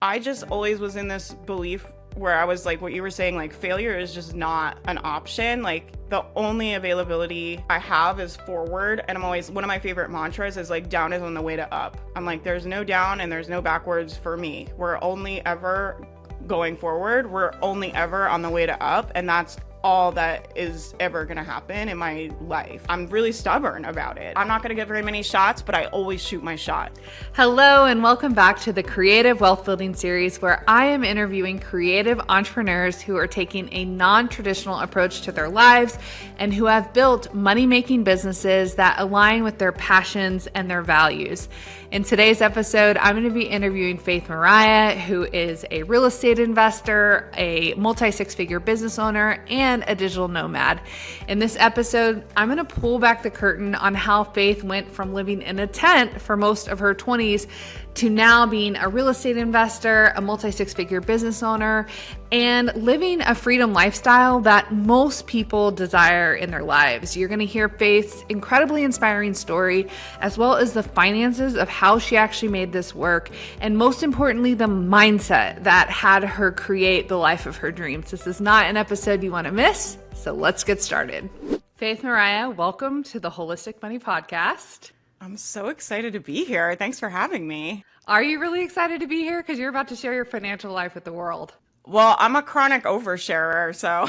I just always was in this belief where I was like, what you were saying, like failure is just not an option. Like the only availability I have is forward. And I'm always, one of my favorite mantras is like, down is on the way to up. I'm like, there's no down and there's no backwards for me. We're only ever going forward. We're only ever on the way to up. And that's all that is ever gonna happen in my life. I'm really stubborn about it. I'm not gonna get very many shots, but I always shoot my shot. Hello, and welcome back to the Creative Wealth Building series, where I am interviewing creative entrepreneurs who are taking a non-traditional approach to their lives and who have built money-making businesses that align with their passions and their values. In today's episode, I'm going to be interviewing Faith Mariah, who is a real estate investor, a multi-six-figure business owner, and a digital nomad. In this episode, I'm going to pull back the curtain on how Faith went from living in a tent for most of her 20s to now being a real estate investor, a multi-six-figure business owner, and living a freedom lifestyle that most people desire in their lives. You're going to hear Faith's incredibly inspiring story, as well as the finances of how she actually made this work, and most importantly, the mindset that had her create the life of her dreams. This is not an episode you want to miss, so let's get started. Faith Mariah, welcome to the Holistic Money Podcast. I'm so excited to be here. Thanks for having me. Are you really excited to be here? Because you're about to share your financial life with the world. Well, I'm a chronic oversharer, so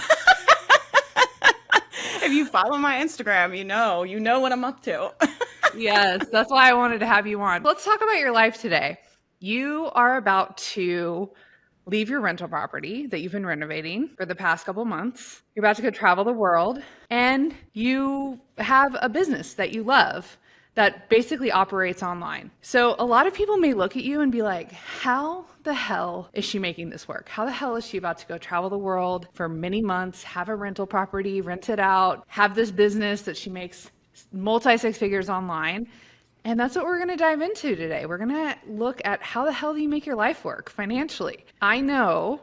if you follow my Instagram, you know what I'm up to. Yes, that's why I wanted to have you on. Let's talk about your life today. You are about to leave your rental property that you've been renovating for the past couple months. You're about to go travel the world, and you have a business that you love that basically operates online. So a lot of people may look at you and be like, how the hell is she making this work? How the hell is she about to go travel the world for many months, have a rental property, rent it out, have this business that she makes multi-six figures online? And that's what we're going to dive into today. We're going to look at how the hell do you make your life work financially? I know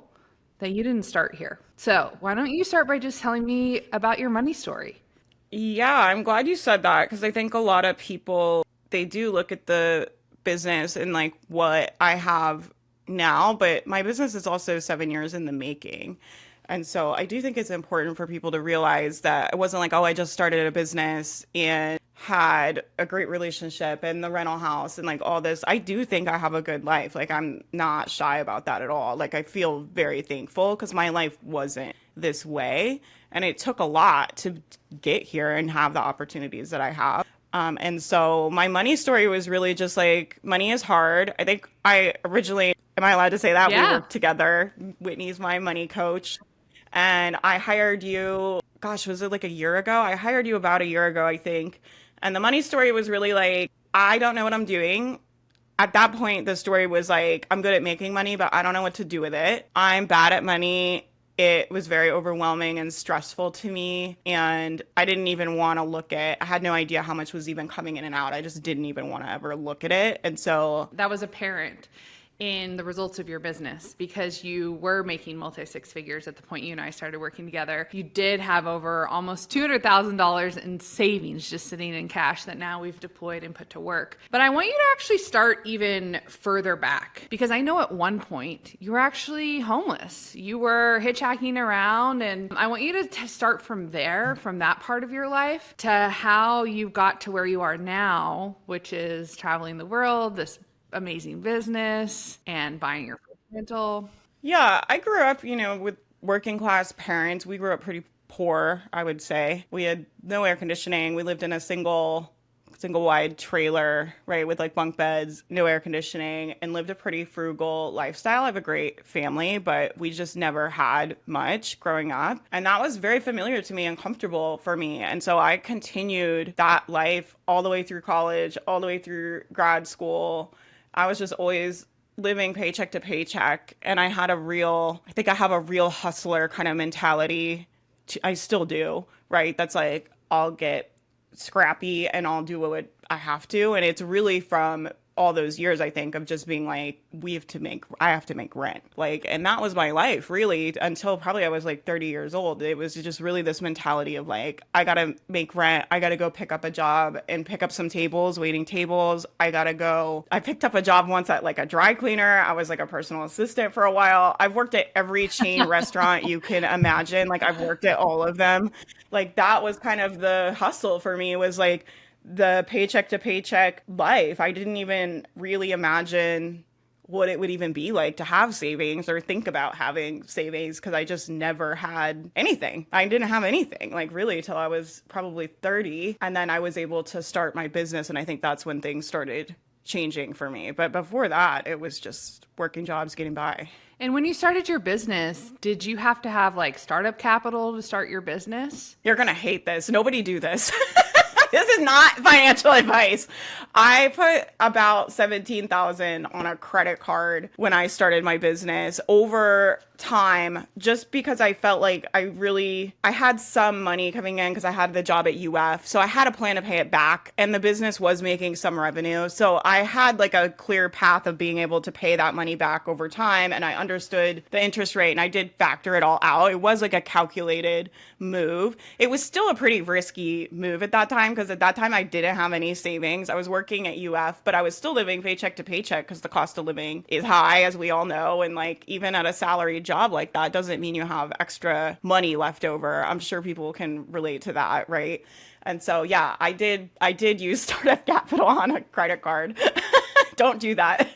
that you didn't start here. So why don't you start by just telling me about your money story? Yeah, I'm glad you said that, because I think a lot of people, they do look at the business and like what I have now, but my business is also 7 years in the making. And so I do think it's important for people to realize that it wasn't like, oh, I just started a business and had a great relationship and the rental house and like all this. I do think I have a good life. Like I'm not shy about that at all. Like I feel very thankful because my life wasn't this way. And it took a lot to get here and have the opportunities that I have. And so my money story was really just like, money is hard. I think I originally, am I allowed to say that? Yeah. We worked together. Whitney's my money coach. And I hired you, gosh, was it like a year ago? I hired you about a year ago, I think. And the money story was really like, I don't know what I'm doing. At that point, the story was like, I'm good at making money, but I don't know what to do with it. I'm bad at money. It was very overwhelming and stressful to me. And I didn't even want to look at, I had no idea how much was even coming in and out. I just didn't even want to ever look at it. And so that was apparent in the results of your business because you were making multi-six figures at the point you and I started working together. You did have over almost $200,000 in savings just sitting in cash that now we've deployed and put to work. But I want you to actually start even further back, because I know at one point you were actually homeless. You were hitchhiking around, and I want you to start from there, from that part of your life, to how you got to where you are now, which is traveling the world, this amazing business, and buying your first rental. yeah, I grew up, with working class parents. We grew up pretty poor, I would say. We had no air conditioning. We lived in a single wide trailer, right, with like bunk beds, no air conditioning, and lived a pretty frugal lifestyle. I have a great family, but we just never had much growing up. And that was very familiar to me and comfortable for me. And so I continued that life all the way through college, all the way through grad school. I was just always living paycheck to paycheck. And I have a real hustler kind of mentality. I still do, right? That's like, I'll get scrappy and I'll do what I have to. And it's really from all those years, I think, of just being like, I have to make rent. Like, and that was my life really until probably I was like 30 years old. It was just really this mentality of like, I got to make rent. I got to go pick up a job and pick up some tables, waiting tables. I picked up a job once at like a dry cleaner. I was like a personal assistant for a while. I've worked at every chain restaurant you can imagine. Like I've worked at all of them. Like that was kind of the hustle for me, was like the paycheck to paycheck life. I didn't even really imagine what it would even be like to have savings or think about having savings, because I just never had anything. I didn't have anything, like really, till I was probably 30. And then I was able to start my business. And I think that's when things started changing for me. But before that, it was just working jobs, getting by. And when you started your business, did you have to have like startup capital to start your business? You're going to hate this. Nobody do this. This is not financial advice. I put about 17,000 on a credit card when I started my business over time, just because I felt like I had some money coming in because I had the job at UF. So I had a plan to pay it back, and the business was making some revenue. So I had like a clear path of being able to pay that money back over time. And I understood the interest rate, and I did factor it all out. It was like a calculated move. It was still a pretty risky move at that time, because at that time I didn't have any savings. I was working at UF, but I was still living paycheck to paycheck because the cost of living is high, as we all know. And like even at a salary job like that doesn't mean you have extra money left over. I'm sure people can relate to that, right? And so yeah, I did use startup capital on a credit card. Don't do that.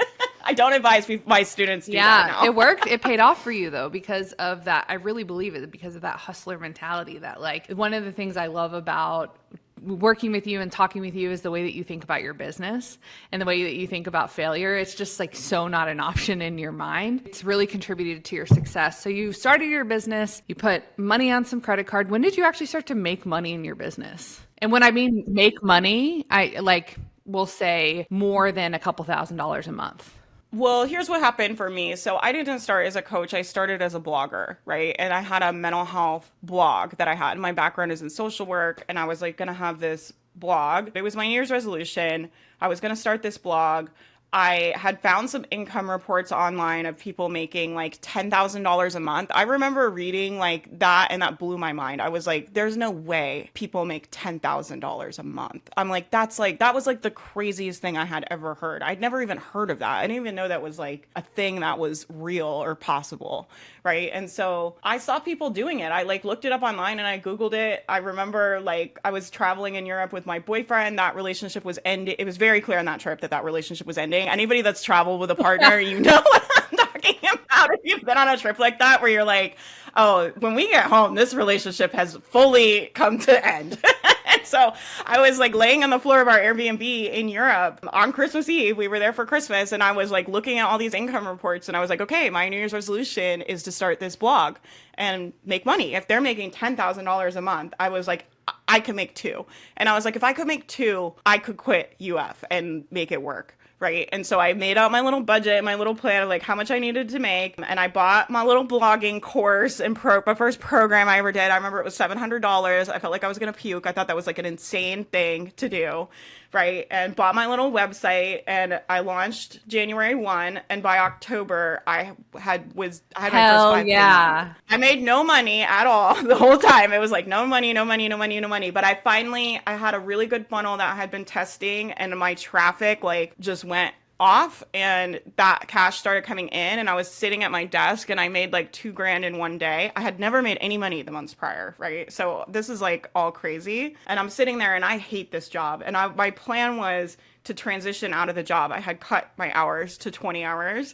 I don't advise my students do that now. It worked. It paid off for you though, because of that. I really believe it, because of that hustler mentality. That like, one of the things I love about working with you and talking with you is the way that you think about your business and the way that you think about failure. It's just like so not an option in your mind. It's really contributed to your success. So you started your business, you put money on some credit card. When did you actually start to make money in your business? And when I mean make money, I like will say more than a couple $1,000s a month. Well, here's what happened for me. So I didn't start as a coach. I started as a blogger, right? And I had a mental health blog that I had. My background is in social work, and I was like going to have this blog. It was my New Year's resolution. I was going to start this blog. I had found some income reports online of people making like $10,000 a month. I remember reading like that, and that blew my mind. I was like, there's no way people make $10,000 a month. I'm like, that was like the craziest thing I had ever heard. I'd never even heard of that. I didn't even know that was like a thing that was real or possible, right? And so I saw people doing it. I like looked it up online and I Googled it. I remember like I was traveling in Europe with my boyfriend. That relationship was ending. It was very clear on that trip that relationship was ending. Anybody that's traveled with a partner, you know what I'm talking about. If you've been on a trip like that, where you're like, oh, when we get home, this relationship has fully come to end. And so I was like laying on the floor of our Airbnb in Europe on Christmas Eve. We were there for Christmas, and I was like looking at all these income reports, and I was like, okay, my New Year's resolution is to start this blog and make money. If they're making $10,000 a month, I was like, I could make two. And I was like, if I could make two, I could quit UF and make it work. Right. And so I made out my little budget, my little plan of like how much I needed to make. And I bought my little blogging course and my first program I ever did. I remember it was $700. I felt like I was going to puke. I thought that was like an insane thing to do. Right. And bought my little website, and I launched January 1. And by October, I had my first 5 payments. I made no money at all the whole time. It was like no money. But I had a really good funnel that I had been testing, and my traffic like just went off, and that cash started coming in, and I was sitting at my desk, and I made like $2,000 in one day. I had never made any money the months prior, right? So this is like all crazy, and I'm sitting there, and I hate this job, and my plan was to transition out of the job. I had cut my hours to 20 hours.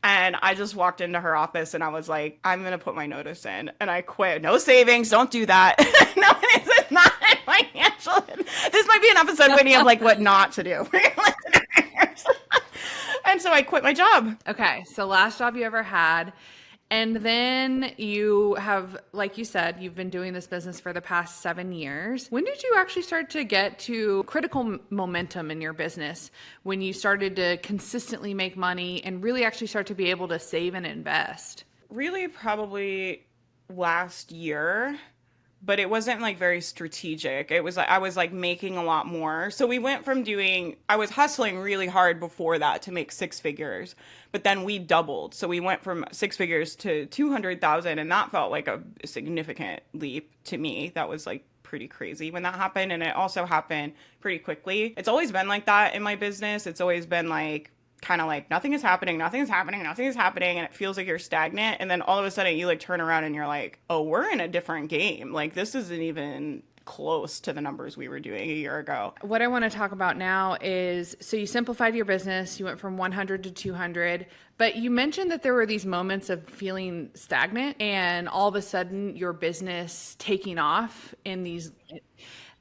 And I just walked into her office, and I was like, I'm going to put my notice in. And I quit. No savings. Don't do that. No, it's not financial. This might be an episode, Whitney, of like what not to do. And so I quit my job. Okay. So last job you ever had. And then you have, like you said, you've been doing this business for the past 7 years. When did you actually start to get to critical momentum in your business? When you started to consistently make money and really actually start to be able to save and invest? Really, probably last year. but it wasn't like very strategic. It was like I was like making a lot more. So we went from I was hustling really hard before that to make six figures, but then we doubled. So we went from six figures to 200,000, and that felt like a significant leap to me. That was like pretty crazy when that happened. And it also happened pretty quickly. It's always been like that in my business. It's always been like, kind of like nothing is happening, nothing is happening, nothing is happening, and it feels like you're stagnant, and then all of a sudden you like turn around and you're like, oh, we're in a different game. Like this isn't even close to the numbers we were doing a year ago. What I want to talk about now is, so you simplified your business, you went from 100 to 200, but you mentioned that there were these moments of feeling stagnant and all of a sudden your business taking off in these.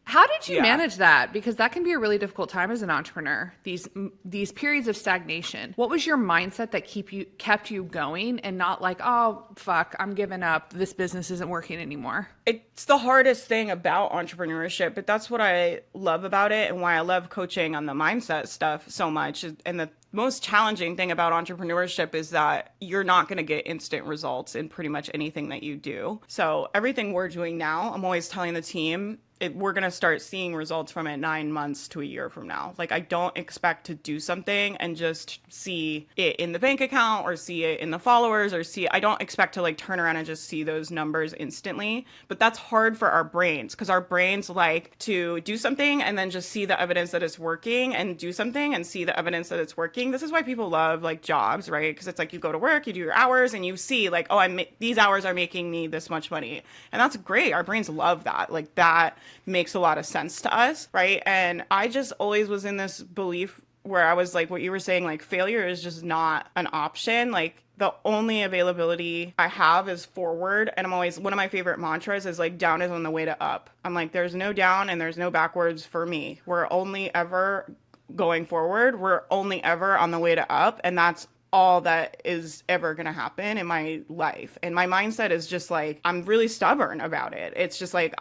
How did you manage that? Because that can be a really difficult time as an entrepreneur, these periods of stagnation. What was your mindset that kept you going and not like, oh, fuck, I'm giving up. This business isn't working anymore? It's the hardest thing about entrepreneurship, but that's what I love about it and why I love coaching on the mindset stuff so much. And the most challenging thing about entrepreneurship is that you're not going to get instant results in pretty much anything that you do. So everything we're doing now, I'm always telling the team, we're going to start seeing results from it 9 months to a year from now. Like I don't expect to do something and just see it in the bank account or see it in the followers or I don't expect to like turn around and just see those numbers instantly. But that's hard for our brains because our brains like to do something and then just see the evidence that it's working and do something and see the evidence that it's working. This is why people love like jobs, right? Because it's like you go to work, you do your hours and you see like, oh, these hours are making me this much money. And that's great. Our brains love that. Like that makes a lot of sense to us, right? And I just always was in this belief where I was like, what you were saying, like failure is just not an option. Like the only availability I have is forward. And I'm always, one of my favorite mantras is like, down is on the way to up. I'm like, there's no down and there's no backwards for me. We're only ever going forward. We're only ever on the way to up. And that's all that is ever going to happen in my life. And my mindset is just like, I'm really stubborn about it. It's just like,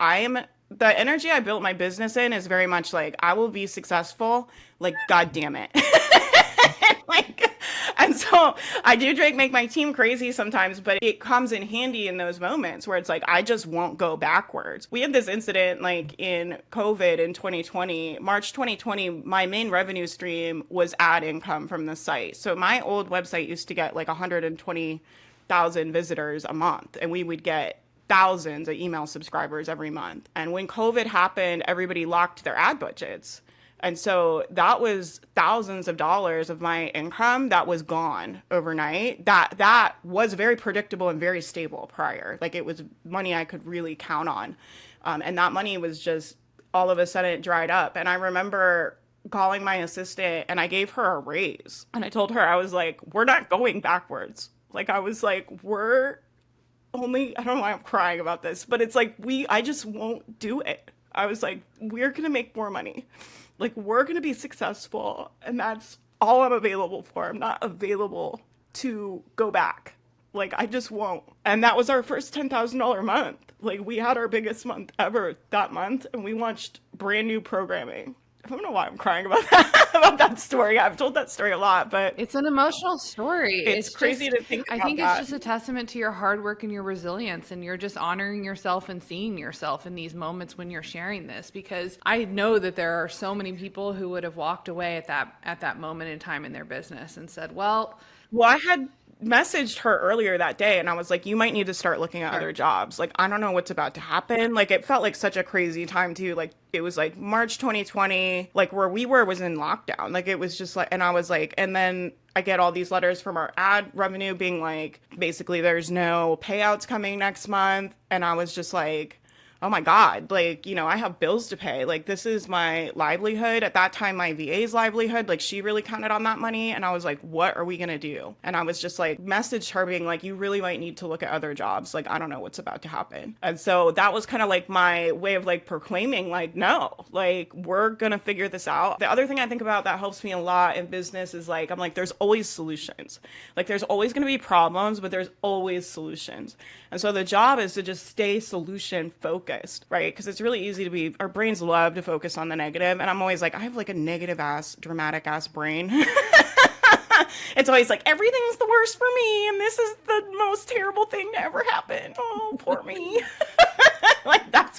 the energy I built my business in is very much like, I will be successful, like, God damn it. And so I do make my team crazy sometimes, but it comes in handy in those moments where it's like, I just won't go backwards. We had this incident like in COVID in 2020, March 2020, my main revenue stream was ad income from the site. So my old website used to get like 120,000 visitors a month, and we would get thousands of email subscribers every month. And when COVID happened, everybody locked their ad budgets. And so that was thousands of dollars of my income that was gone overnight. That was very predictable and very stable prior. Like it was money I could really count on. And that money was just all of a sudden it dried up. And I remember calling my assistant and I gave her a raise. And I told her, I was like, we're not going backwards. Like I was like, I don't know why I'm crying about this, but it's like, I just won't do it. I was like, we're going to make more money. Like, we're going to be successful. And that's all I'm available for. I'm not available to go back. Like, I just won't. And that was our first $10,000 month. Like, we had our biggest month ever that month. And we launched brand new programming. I don't know why I'm crying about that story. I've told that story a lot, but it's an emotional story. It's crazy to think about. I think it's just a testament to your hard work and your resilience, and you're just honoring yourself and seeing yourself in these moments when you're sharing this, because I know that there are so many people who would have walked away at that moment in time in their business and said, well, I had messaged her earlier that day and I was like, you might need to start looking at other jobs. Like, I don't know what's about to happen. Like, it felt like such a crazy time too. Like, it was like March 2020, like where we were was in lockdown. Like, it was just like, and I was like, and then I get all these letters from our ad revenue being like, basically there's no payouts coming next month. And I was just like, oh my God, like, you know, I have bills to pay. Like, this is my livelihood. At that time, my VA's livelihood, like, she really counted on that money. And I was like, what are we going to do? And I was just like, messaged her being like, you really might need to look at other jobs. Like, I don't know what's about to happen. And so that was kind of like my way of like proclaiming, like, no, like, we're going to figure this out. The other thing I think about that helps me a lot in business is like, I'm like, there's always solutions. Like, there's always going to be problems, but there's always solutions. And so the job is to just stay solution focused, right? Because it's really easy our brains love to focus on the negative. And I'm always like, I have like a negative ass, dramatic ass brain. It's always like, everything's the worst for me. And this is the most terrible thing to ever happen. Oh, poor me. Like, that's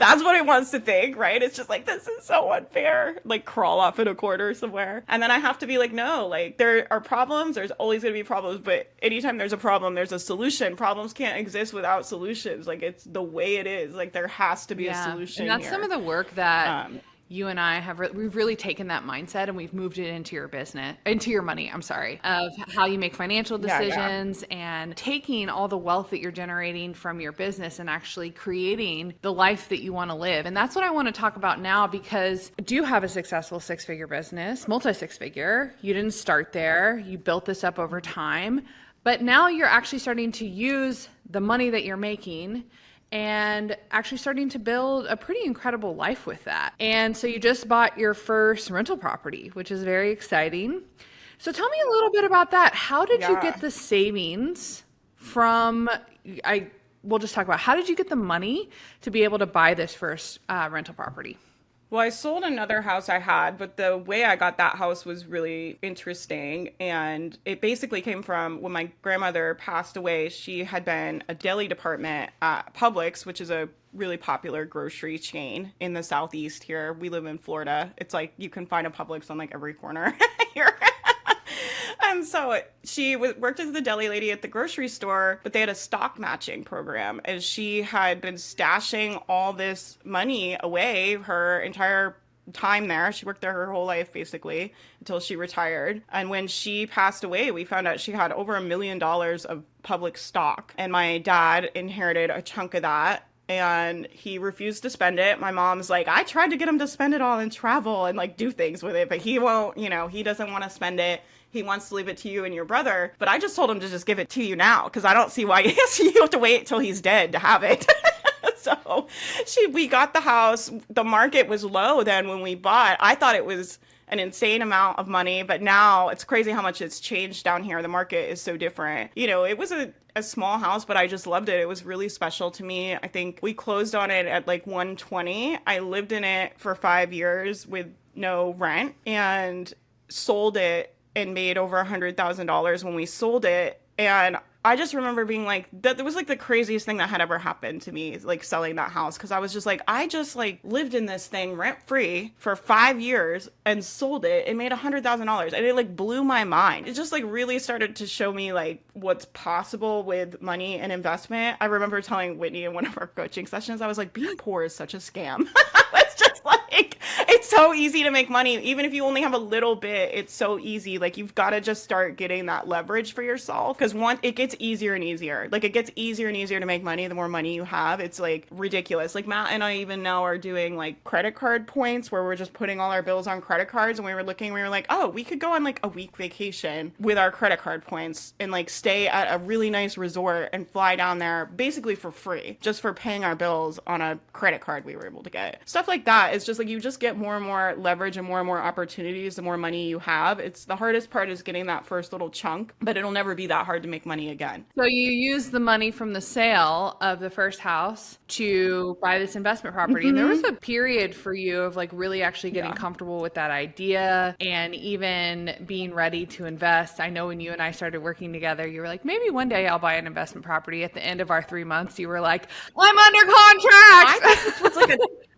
That's what it wants to think, right? It's just like, this is so unfair. Like crawl off in a corner somewhere. And then I have to be like, no, like there are problems. There's always going to be problems. But anytime there's a problem, there's a solution. Problems can't exist without solutions. Like it's the way it is. Like there has to be a solution. And that's here. some of the work that you and I have, we've really taken that mindset and we've moved it into your business, into your money, I'm sorry, of how you make financial decisions and taking all the wealth that you're generating from your business and actually creating the life that you want to live. And that's what I want to talk about now, because I do have a successful 6-figure business, multi-6-figure. You didn't start there. You built this up over time, but now you're actually starting to use the money that you're making and actually starting to build a pretty incredible life with that. And so you just bought your first rental property, which is very exciting. So tell me a little bit about that. How did you get the savings from, we'll just talk about, how did you get the money to be able to buy this first rental property? Well, I sold another house I had, but the way I got that house was really interesting. And it basically came from when my grandmother passed away. She had been a deli department at Publix, which is a really popular grocery chain in the Southeast here. We live in Florida. It's like you can find a Publix on like every corner here. And so she worked as the deli lady at the grocery store, but they had a stock matching program. And she had been stashing all this money away her entire time there. She worked there her whole life, basically, until she retired. And when she passed away, we found out she had over $1 million of public stock. And my dad inherited a chunk of that. And he refused to spend it. My mom's like, I tried to get him to spend it all and travel and like do things with it, but he won't, he doesn't want to spend it. He wants to leave it to you and your brother. But I just told him to just give it to you now, because I don't see why you have to wait till he's dead to have it. So we got the house. The market was low then when we bought. I thought it was an insane amount of money, but now it's crazy how much it's changed down here. The market is so different. It was a small house, but I just loved it. It was really special to me. I think we closed on it at like 120. I lived in it for 5 years with no rent and sold it and made over $100,000 when we sold it. And I just remember being like, that was like the craziest thing that had ever happened to me, like selling that house. Cause I was just like, I just like lived in this thing rent free for 5 years and sold it and made $100,000. And it like blew my mind. It just like really started to show me like what's possible with money and investment. I remember telling Whitney in one of our coaching sessions, I was like, being poor is such a scam. It's just like, it's so easy to make money. Even if you only have a little bit, it's so easy. Like you've got to just start getting that leverage for yourself. Cause it gets easier and easier. Like it gets easier and easier to make money the more money you have. It's like ridiculous. Like Matt and I even now are doing like credit card points where we're just putting all our bills on credit cards. And we were like, oh, we could go on like a week vacation with our credit card points and like stay at a really nice resort and fly down there basically for free, just for paying our bills on a credit card we were able to get. Stuff like that is just like, you just get more and more leverage and more opportunities the more money you have. It's the hardest part is getting that first little chunk, but it'll never be that hard to make money again. So you use the money from the sale of the first house to buy this investment property. Mm-hmm. And there was a period for you of like really actually getting comfortable with that idea and even being ready to invest. I know when you and I started working together, you were like, maybe one day I'll buy an investment property. At the end of our 3 months, you were like, I'm under contract.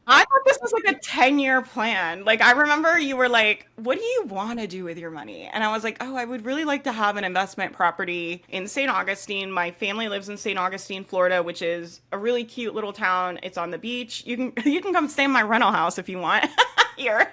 I thought this was like a 10-year plan. Like, I remember you were like, what do you want to do with your money? And I was like, oh, I would really like to have an investment property in St. Augustine. My family lives in St. Augustine, Florida, which is a really cute little town. It's on the beach. You can come stay in my rental house if you want here.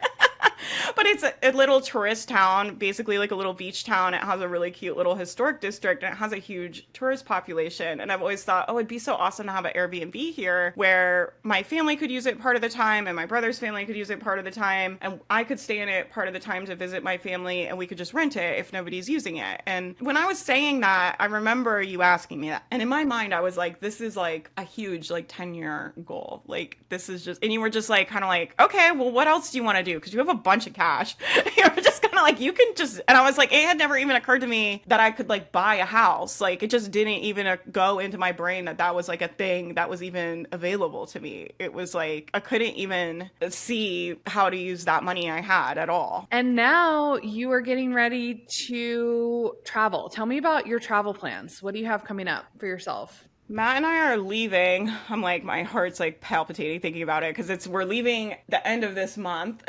But it's a little tourist town, basically like a little beach town. It has a really cute little historic district and it has a huge tourist population. And I've always thought, oh, it'd be so awesome to have an Airbnb here where my family could use it part of the time and my brother's family could use it part of the time. And I could stay in it part of the time to visit my family and we could just rent it if nobody's using it. And when I was saying that, I remember you asking me that. And in my mind, I was like, this is like a huge like 10-year goal. Like this is just, and you were just like, kind of like, okay, well, what else do you want to do? Because you have a bunch of cash. You were just kind of like, you can just, and I was like, it had never even occurred to me that I could like buy a house. Like it just didn't even go into my brain that was like a thing that was even available to me. It was like, I couldn't even see how to use that money I had at all. And now you are getting ready to travel. Tell me about your travel plans. What do you have coming up for yourself? Matt and I are leaving. I'm like, my heart's like palpitating thinking about it because we're leaving the end of this month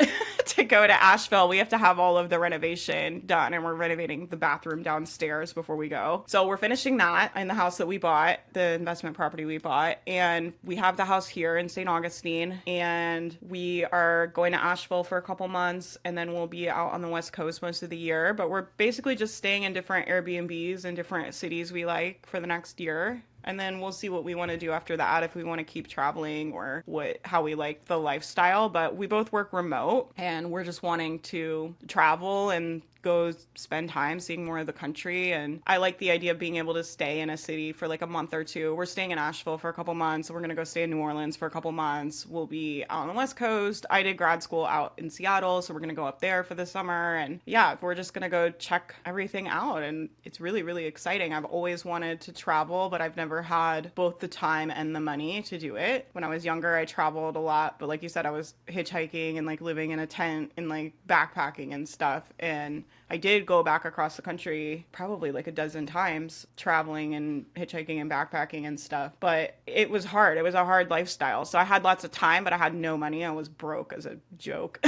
to go to Asheville. We have to have all of the renovation done, and we're renovating the bathroom downstairs before we go. So we're finishing that in the house that we bought, the investment property we bought, and we have the house here in St. Augustine, and we are going to Asheville for a couple months, and then we'll be out on the West Coast most of the year. But we're basically just staying in different Airbnbs in different cities we like for the next year. And then we'll see what we want to do after that, if we want to keep traveling or how we like the lifestyle. But we both work remote, and we're just wanting to travel and go spend time seeing more of the country. And I like the idea of being able to stay in a city for like a month or two. We're staying in Asheville for a couple months. We're going to go stay in New Orleans for a couple months. We'll be out on the West Coast. I did grad school out in Seattle, so we're going to go up there for the summer. And yeah, we're just going to go check everything out. And it's really, really exciting. I've always wanted to travel, but I've never had both the time and the money to do it. When I was younger, I traveled a lot, but like you said, I was hitchhiking and like living in a tent and like backpacking and stuff. And I did go back across the country probably like a dozen times, traveling and hitchhiking and backpacking and stuff. But it was hard. It was a hard lifestyle. So I had lots of time, but I had no money. I was broke as a joke.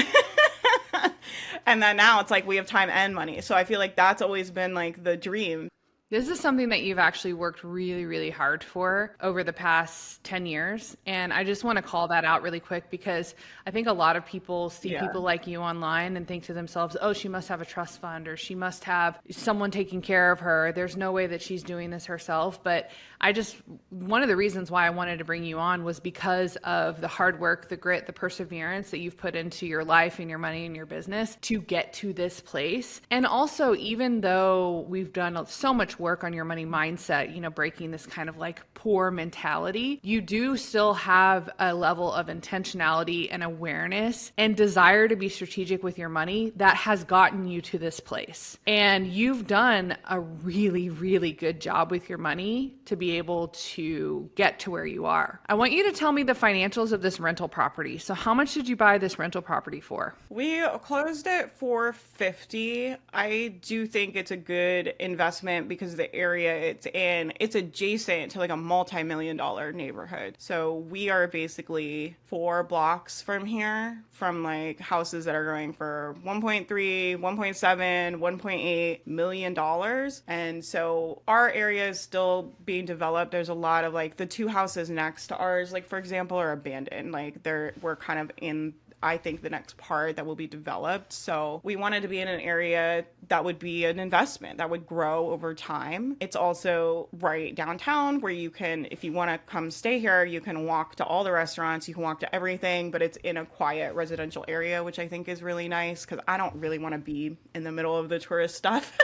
And then now it's like we have time and money. So I feel like that's always been like the dream. This is something that you've actually worked really, really hard for over the past 10 years. And I just want to call that out really quick because I think a lot of people see people like you online and think to themselves, oh, she must have a trust fund or she must have someone taking care of her. There's no way that she's doing this herself. But one of the reasons why I wanted to bring you on was because of the hard work, the grit, the perseverance that you've put into your life and your money and your business to get to this place. And also, even though we've done so much work on your money mindset, breaking this kind of like poor mentality, you do still have a level of intentionality and awareness and desire to be strategic with your money that has gotten you to this place. And you've done a really, really good job with your money to be able to get to where you are. I want you to tell me the financials of this rental property. So how much did you buy this rental property for? We closed at $450. I do think it's a good investment because the area it's in, it's adjacent to like a multi-million dollar neighborhood. So we are basically 4 blocks from here, from like houses that are going for 1.3, 1.7, 1.8 million dollars. And so our area is still being developed. There's a lot of like the 2 houses next to ours, like for example, are abandoned. Like we're kind of in, I think, the next part that will be developed. So we wanted to be in an area that would be an investment that would grow over time. It's also right downtown where you can, if you want to come stay here, you can walk to all the restaurants, you can walk to everything, but it's in a quiet residential area, which I think is really nice because I don't really want to be in the middle of the tourist stuff.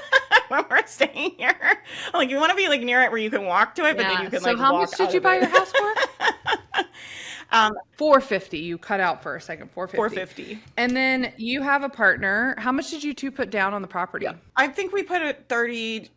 When we're staying here, like you want to be like near it where you can walk to it, but then you can like walk. So how much did you buy your house for? 450. You cut out for a second. 450. And then you have a partner. How much did you two put down on the property? Yeah. I think we put it 30.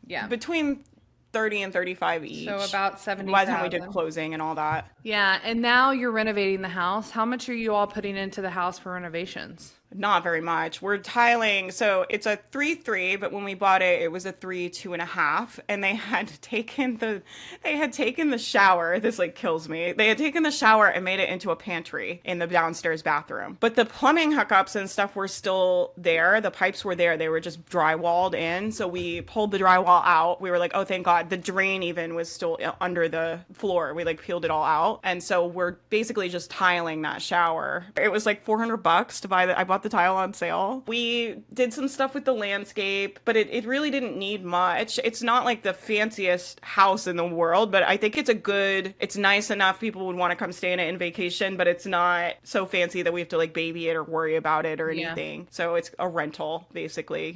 Yeah. Between 30 and 35 each. So about 70,000. By the time we did closing and all that. Yeah. And now you're renovating the house. How much are you all putting into the house for renovations? Not very much. We're tiling. So it's a 3-3, but when we bought it, it was a 3-2.5. And they had taken the shower. This like kills me. They had taken the shower and made it into a pantry in the downstairs bathroom. But the plumbing hookups and stuff were still there. The pipes were there. They were just drywalled in. So we pulled the drywall out. We were like, oh, thank God. The drain even was still under the floor. We like peeled it all out. And so we're basically just tiling that shower. It was like $400 to buy I bought the tile on sale. We did some stuff with the landscape, but it really didn't need much. It's not like the fanciest house in the world, but I think it's nice enough people would want to come stay in it in vacation, but it's not so fancy that we have to like baby it or worry about it or anything. So it's a rental, basically,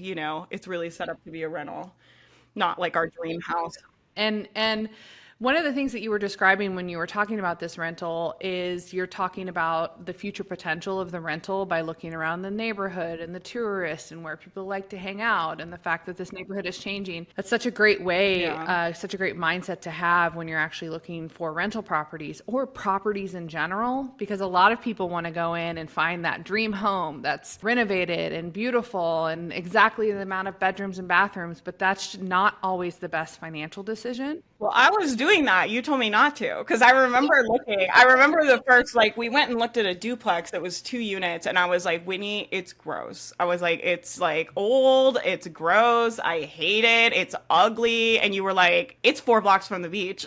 it's really set up to be a rental, not like our dream house. And one of the things that you were describing when you were talking about this rental is you're talking about the future potential of the rental by looking around the neighborhood and the tourists and where people like to hang out and the fact that this neighborhood is changing. That's such a great way, such a great mindset to have when you're actually looking for rental properties or properties in general, because a lot of people want to go in and find that dream home that's renovated and beautiful and exactly the amount of bedrooms and bathrooms, but that's not always the best financial decision. Well, I was doing doing that. You told me not to because I remember the first, like, we went and looked at a duplex that was 2 units, and I was like, Whitney, it's gross. I was like, it's like old, it's gross, I hate it, it's ugly. And you were like, it's 4 blocks from the beach.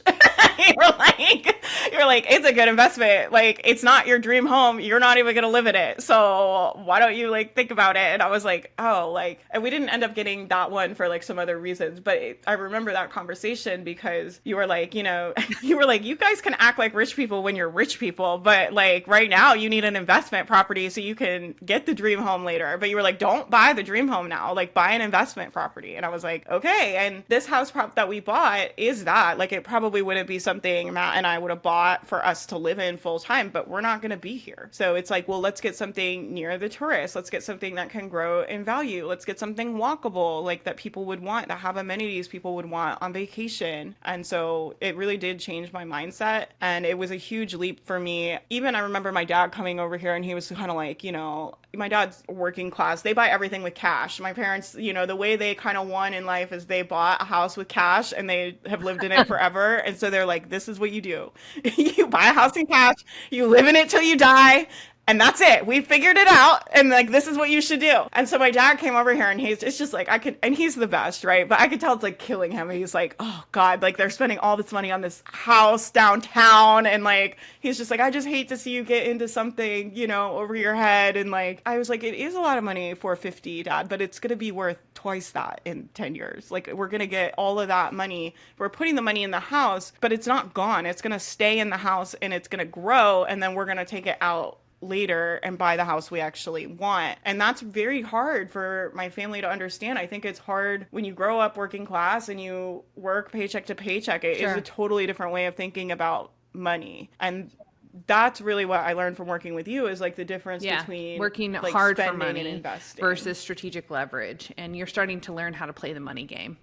You're like, it's a good investment. Like, it's not your dream home. You're not even gonna live in it. So why don't you like think about it? And I was like, oh, like, and we didn't end up getting that one for like some other reasons. But I remember that conversation because you were like, you were like, you guys can act like rich people when you're rich people, but like right now you need an investment property so you can get the dream home later. But you were like, don't buy the dream home now. Like, buy an investment property. And I was like, okay. And this house prop that we bought is that. Like, it probably wouldn't be something Matt and I would have bought for us to live in full time, but we're not going to be here. So it's like, well, let's get something near the tourists. Let's get something that can grow in value. Let's get something walkable, like that people would want, that have amenities people would want on vacation. And so it really did change my mindset. And it was a huge leap for me. Even I remember my dad coming over here and he was kind of like, my dad's working class. They buy everything with cash. My parents, the way they kind of won in life is they bought a house with cash and they have lived in it forever. And so they're like, this is what you do. You buy a house in cash, you live in it till you die. And that's it. We figured it out. And like, this is what you should do. And so my dad came over here and it's just like, and he's the best, right? But I could tell it's like killing him. And he's like, oh God, like they're spending all this money on this house downtown. And like, he's just like, I just hate to see you get into something, over your head. And like, I was like, it is a lot of money for 50, Dad, but it's going to be worth twice that in 10 years. Like, we're going to get all of that money. We're putting the money in the house, but it's not gone. It's going to stay in the house and it's going to grow. And then we're going to take it out later and buy the house we actually want. And that's very hard for my family to understand. I think it's hard when you grow up working class and you work paycheck to paycheck. It is a totally different way of thinking about money. And that's really what I learned from working with you is like the difference between working like hard for spending money and investing versus strategic leverage. And you're starting to learn how to play the money game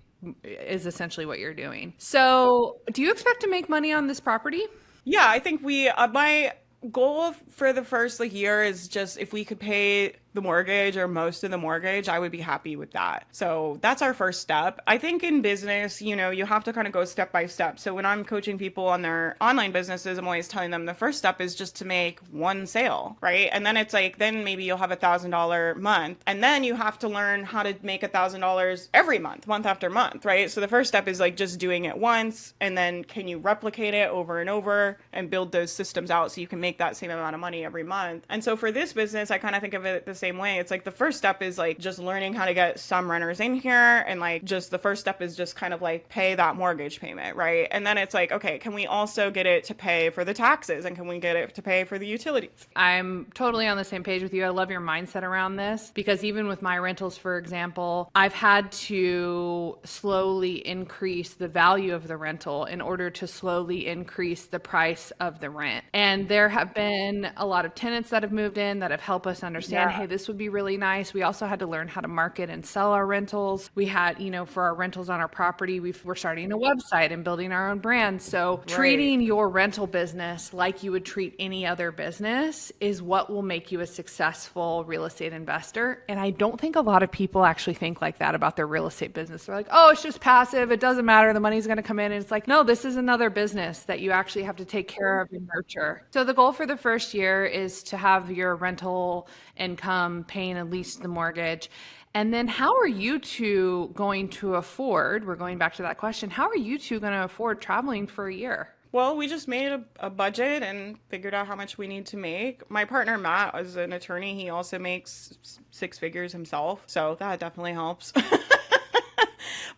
is essentially what you're doing. So do you expect to make money on this property? Yeah, I think my goal for the first year is just if we could pay the mortgage or most of the mortgage, I would be happy with that. So that's our first step. I think in business, you have to kind of go step by step. So when I'm coaching people on their online businesses, I'm always telling them the first step is just to make one sale, right? And then it's like, then maybe you'll have $1,000 month. And then you have to learn how to make $1,000 every month after month, right? So the first step is like just doing it once. And then can you replicate it over and over and build those systems out so you can make that same amount of money every month? And so for this business, I kind of think of it the same way. It's like the first step is like just learning how to get some renters in here, and like just the first step is just kind of like pay that mortgage payment, right? And then it's like, okay, can we also get it to pay for the taxes, and can we get it to pay for the utilities? I'm totally on the same page with you. I love your mindset around this because even with my rentals, for example, I've had to slowly increase the value of the rental in order to slowly increase the price of the rent. And there have been a lot of tenants that have moved in that have helped us understand, hey, this would be really nice. We also had to learn how to market and sell our rentals. We had, for our rentals on our property, we're starting a website and building our own brand. So treating your rental business like you would treat any other business is what will make you a successful real estate investor. And I don't think a lot of people actually think like that about their real estate business. They're like, oh, it's just passive. It doesn't matter. The money's going to come in. And it's like, no, this is another business that you actually have to take care of and nurture. So the goal for the first year is to have your rental income paying at least the mortgage. And then how are you two going to afford, we're going back to that question, how are you two going to afford traveling for a year? Well, we just made a budget and figured out how much we need to make. My partner, Matt, is an attorney. He also makes 6 figures himself. So that definitely helps.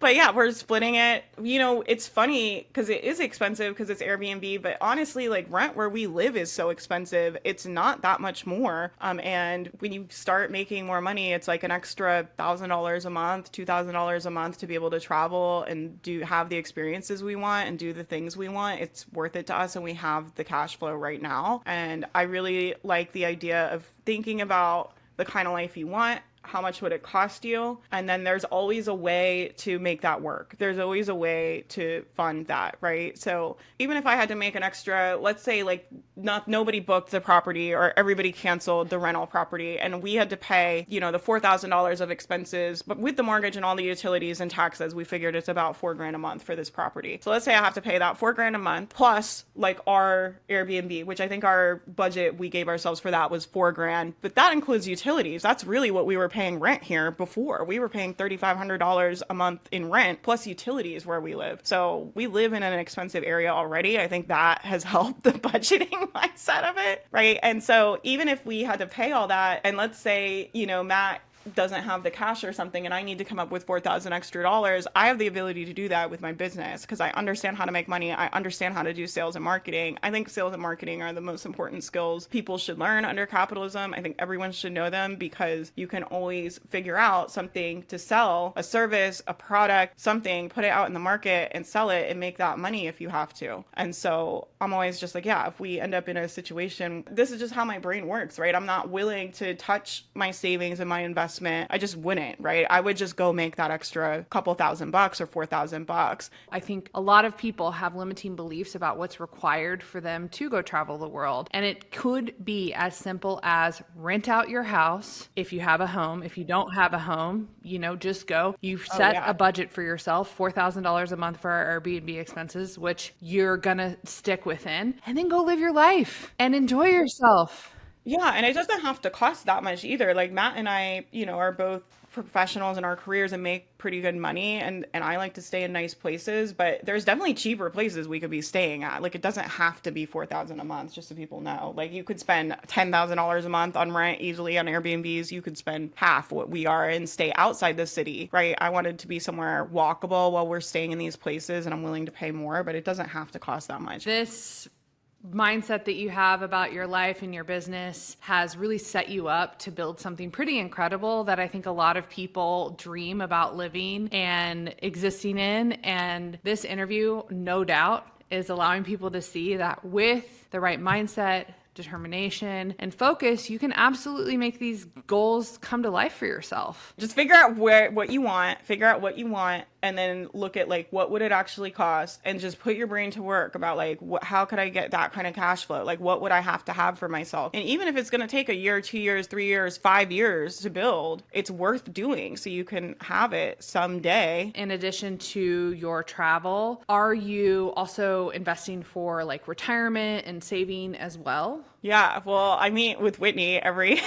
But yeah, we're splitting it. It's funny because it is expensive because it's Airbnb, but honestly, like rent where we live is so expensive. It's not that much more. And when you start making more money, it's like an extra $1,000 a month, $2,000 a month to be able to travel and have the experiences we want and do the things we want. It's worth it to us. And we have the cash flow right now. And I really like the idea of thinking about the kind of life you want how much would it cost you? And then there's always a way to make that work. There's always a way to fund that, right? So even if I had to make an extra, let's say like nobody booked the property or everybody canceled the rental property and we had to pay, you know, the $4,000 of expenses, but with the mortgage and all the utilities and taxes, we figured it's about $4,000 a month for this property. So let's say I have to pay that $4,000 a month plus like our Airbnb, which I think our budget we gave ourselves for that was $4,000, but that includes utilities. That's really what we were paying rent here before. We were paying $3,500 a month in rent plus utilities where we live. So we live in an expensive area already. I think that has helped the budgeting mindset of it, right? And so even if we had to pay all that, and let's say, you know, Matt doesn't have the cash or something and I need to come up with $4,000 extra, I have the ability to do that with my business because I understand how to make money. I understand how to do sales and marketing. I think sales and marketing are the most important skills people should learn under capitalism. I think everyone should know them because you can always figure out something to sell, a service, a product, something, put it out in the market and sell it and make that money if you have to. And so I'm always just like, yeah, if we end up in a situation, this is just how my brain works, right? I'm not willing to touch my savings and my investment. I just wouldn't, right? I would just go make that extra couple $1,000 or $4,000. I think a lot of people have limiting beliefs about what's required for them to go travel the world. And it could be as simple as rent out your house if you have a home. If you don't have a home, you know, just go. You've set a budget for yourself, $4,000 a month for our Airbnb expenses, which you're going to stick within, and then go live your life and enjoy yourself. Yeah, and it doesn't have to cost that much either. Like Matt and I, you know, are both professionals in our careers and make pretty good money and I like to stay in nice places, but there's definitely cheaper places we could be staying at. Like it doesn't have to be $4,000 a month, just so people know. Like you could spend $10,000 a month on rent easily on Airbnbs. You could spend half what we are and stay outside the city, right? I wanted to be somewhere walkable while we're staying in these places and I'm willing to pay more, but it doesn't have to cost that much. This mindset that you have about your life and your business has really set you up to build something pretty incredible that I think a lot of people dream about living and existing in. And this interview, no doubt, is allowing people to see that with the right mindset, determination, and focus, you can absolutely make these goals come to life for yourself. Just figure out what you want, and then look at like, what would it actually cost? And just put your brain to work about like, how could I get that kind of cash flow? Like, what would I have to have for myself? And even if it's going to take a year, 2 years, 3 years, 5 years to build, it's worth doing so you can have it someday. In addition to your travel, are you also investing for like retirement and saving as well? Yeah, well, I meet with Whitney every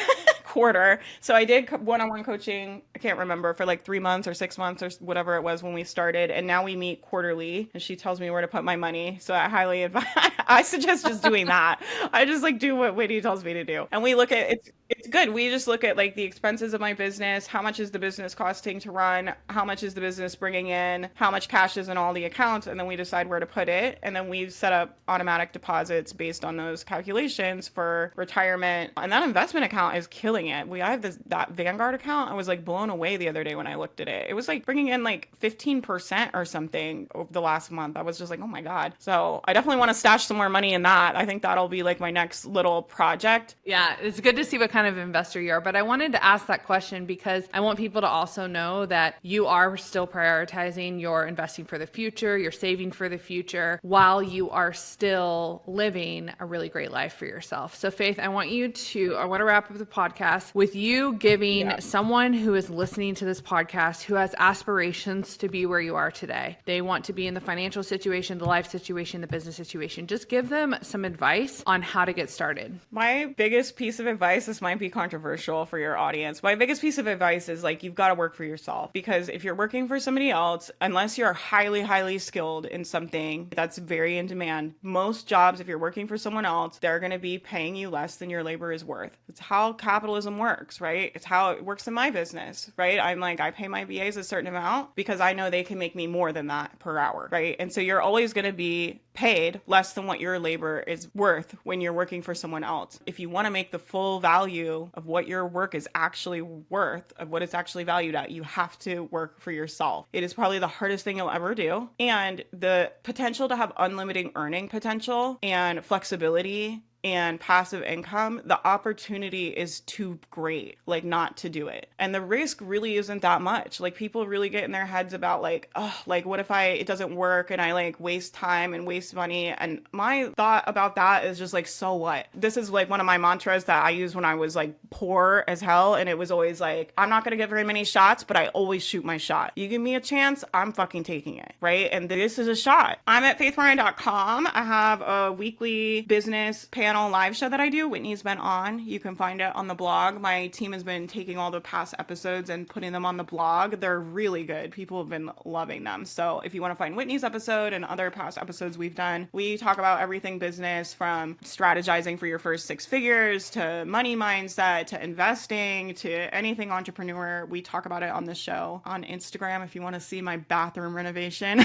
quarter. So I did one-on-one coaching, I can't remember, for like 3 months or 6 months or whatever it was when we started. And now we meet quarterly and she tells me where to put my money. So I highly advise, I suggest just doing that. I just like do what Whitney tells me to do. And we look at, it's good. We just look at like the expenses of my business. How much is the business costing to run? How much is the business bringing in? How much cash is in all the accounts? And then we decide where to put it. And then we set up automatic deposits based on those calculations for retirement. And that investment account is killing it. I have that Vanguard account. I was like blown away the other day when I looked at it. It was like bringing in like 15% or something over the last month. I was just like, oh my God. So I definitely want to stash some more money in that. I think that'll be like my next little project. Yeah, it's good to see what kind of investor you are. But I wanted to ask that question because I want people to also know that you are still prioritizing your investing for the future, your saving for the future, while you are still living a really great life for yourself. So Faith, I want to wrap up the podcast with you giving someone who is listening to this podcast who has aspirations to be where you are today. They want to be in the financial situation, the life situation, the business situation. Just give them some advice on how to get started. My biggest piece of advice, this might be controversial for your audience. My biggest piece of advice is like, you've got to work for yourself, because if you're working for somebody else, unless you're highly, highly skilled in something that's very in demand, most jobs, if you're working for someone else, they're going to be paying you less than your labor is worth. It's how capitalism works, right? It's how it works in my business, right? I'm like, I pay my VAs a certain amount because I know they can make me more than that per hour, right? And so you're always going to be paid less than what your labor is worth when you're working for someone else. If you want to make the full value of what your work is actually worth, of what it's actually valued at, you have to work for yourself. It is probably the hardest thing you'll ever do. And the potential to have unlimited earning potential and flexibility and passive income, the opportunity is too great, like, not to do it. And the risk really isn't that much. Like, people really get in their heads about like, oh, like, what if it doesn't work and I like waste time and waste money? And my thought about that is just like, so what? This is like one of my mantras that I used when I was like poor as hell. And it was always like, I'm not going to get very many shots, but I always shoot my shot. You give me a chance, I'm fucking taking it, right? And this is a shot. I'm at faithmariah.com. I have a weekly business panel live show that I do. Whitney's been on. You can find it on the blog. My team has been taking all the past episodes and putting them on the blog. They're really good. People have been loving them. So if you want to find Whitney's episode and other past episodes we've done, we talk about everything business, from strategizing for your first 6 figures to money mindset to investing to anything entrepreneur. We talk about it on the show. On Instagram, if you want to see my bathroom renovation.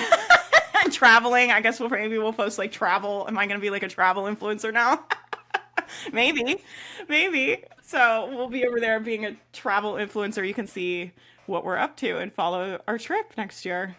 Traveling, I guess maybe we'll post like travel. Am I going to be like a travel influencer now? maybe. So we'll be over there being a travel influencer. You can see what we're up to and follow our trip next year.